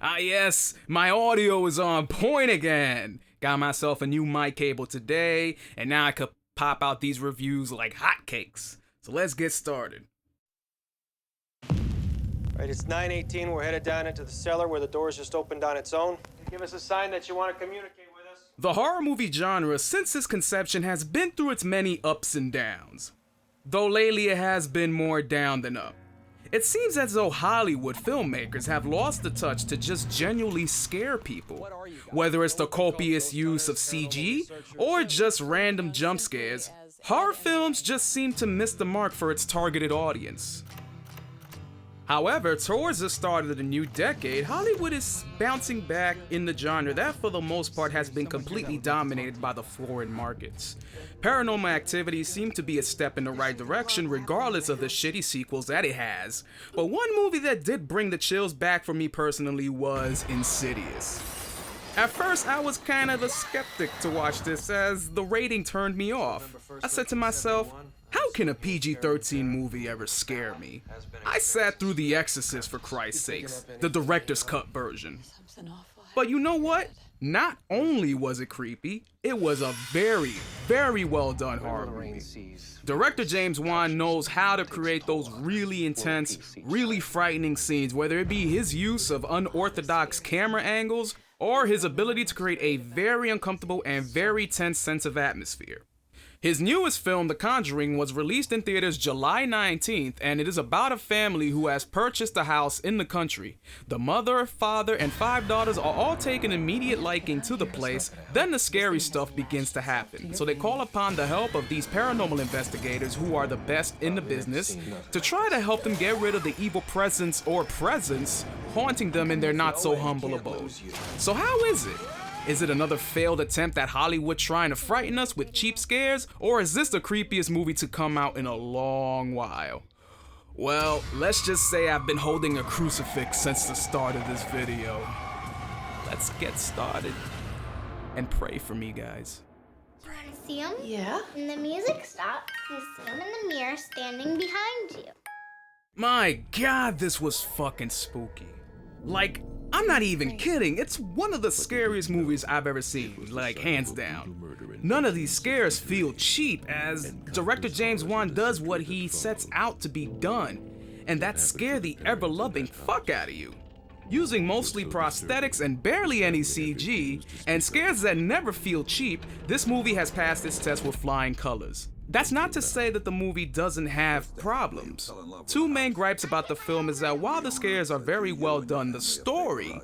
Ah yes, my audio is on point again. Got myself a new mic cable today, and now I could pop out these reviews like hotcakes. So let's get started. Right, it's 9:18. We're headed down into the cellar where the doors just opened on its own. Give us a sign that you want to communicate with us. The horror movie genre, since its conception, has been through its many ups and downs. Though lately it has been more down than up. It seems as though Hollywood filmmakers have lost the touch to just genuinely scare people. Whether it's the copious use of CG or just random jump scares, horror films just seem to miss the mark for its targeted audience. However, towards the start of the new decade, Hollywood is bouncing back in the genre that for the most part has been completely dominated by the foreign markets. Paranormal Activity seemed to be a step in the right direction regardless of the shitty sequels that it has. But one movie that did bring the chills back for me personally was Insidious. At first, I was kind of a skeptic to watch this as the rating turned me off. I said to myself, how can a PG-13 movie ever scare me? I sat through The Exorcist for Christ's sakes, the director's cut version. But you know what? Not only was it creepy, it was a very, very well done horror movie. Director James Wan knows how to create those really intense, really frightening scenes, whether it be his use of unorthodox camera angles or his ability to create a very uncomfortable and very tense sense of atmosphere. His newest film, The Conjuring, was released in theaters July 19th, and it is about a family who has purchased a house in the country. The mother, father, and 5 daughters are all taking immediate liking to the place, then the scary stuff begins to happen. So they call upon the help of these paranormal investigators who are the best in the business to try to help them get rid of the evil presence or presence haunting them in their not-so-humble abode. So how is it? Is it another failed attempt at Hollywood trying to frighten us with cheap scares? Or is this the creepiest movie to come out in a long while? Well, let's just say I've been holding a crucifix since the start of this video. Let's get started. And pray for me, guys. You want to see him? Yeah? When the music stops, you see him in the mirror standing behind you. My God, this was fucking spooky. Like, I'm not even kidding, it's one of the scariest movies I've ever seen, like hands down. None of these scares feel cheap as director James Wan does what he sets out to be done, and that's scare the ever-loving fuck out of you. Using mostly prosthetics and barely any CG, and scares that never feel cheap, this movie has passed its test with flying colors. That's not to say that the movie doesn't have problems. Two main gripes about the film is that while the scares are very well done, the story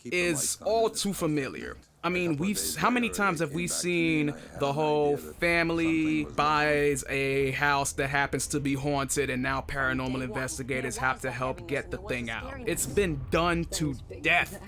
is all too familiar. I mean, how many times have we seen the whole family buys a house that happens to be haunted and now paranormal investigators have to help get the thing out? It's been done to death.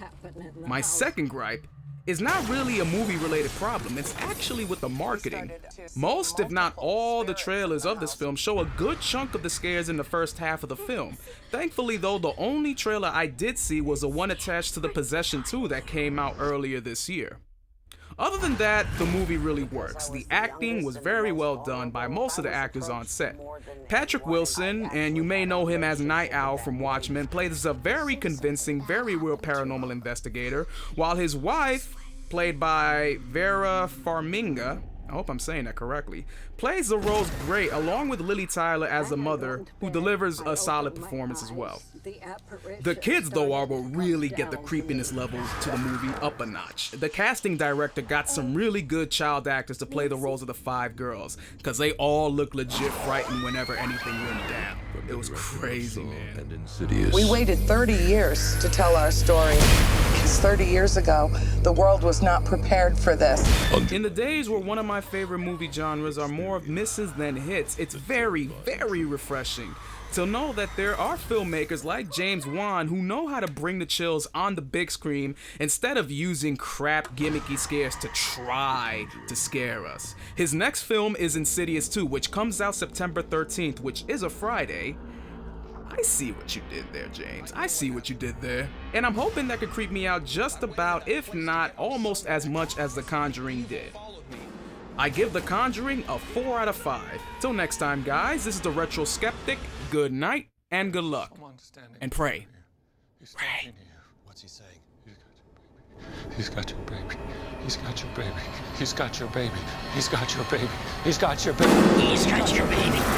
My second gripe is not really a movie-related problem, it's actually with the marketing. Most, if not all, the trailers of this film show a good chunk of the scares in the first half of the film. Thankfully though, the only trailer I did see was the one attached to the Possession 2 that came out earlier this year. Other than that, the movie really works. The acting was very well done by most of the actors on set. Patrick Wilson, and you may know him as Night Owl from Watchmen, plays a very convincing, very real paranormal investigator, while his wife, played by Vera Farmiga, I hope I'm saying that correctly, plays the roles great along with Lily Tyler as the mother, who delivers a solid performance as well. The kids though will really get the creepiness level to the movie up a notch. The casting director got some really good child actors to play the roles of the 5 girls, cause they all look legit frightened whenever anything went down. It was crazy, man. We waited 30 years to tell our story, because 30 years ago, the world was not prepared for this. In the days where one of my favorite movie genres are more of misses than hits, it's very, very refreshing to know that there are filmmakers like James Wan who know how to bring the chills on the big screen instead of using crap gimmicky scares to try to scare us. His next film is Insidious 2, which comes out September 13th, which is a Friday. I see what you did there, James. I see what you did there. And I'm hoping that could creep me out just about, if not almost as much as The Conjuring did. I give The Conjuring a 4 out of 5. Till next time, guys, this is the Retro Skeptic. Good night and good luck. And pray. Pray. What's he saying? He's got your baby. He's got your baby. He's got your baby. He's got your baby. He's got your baby. He's got your baby.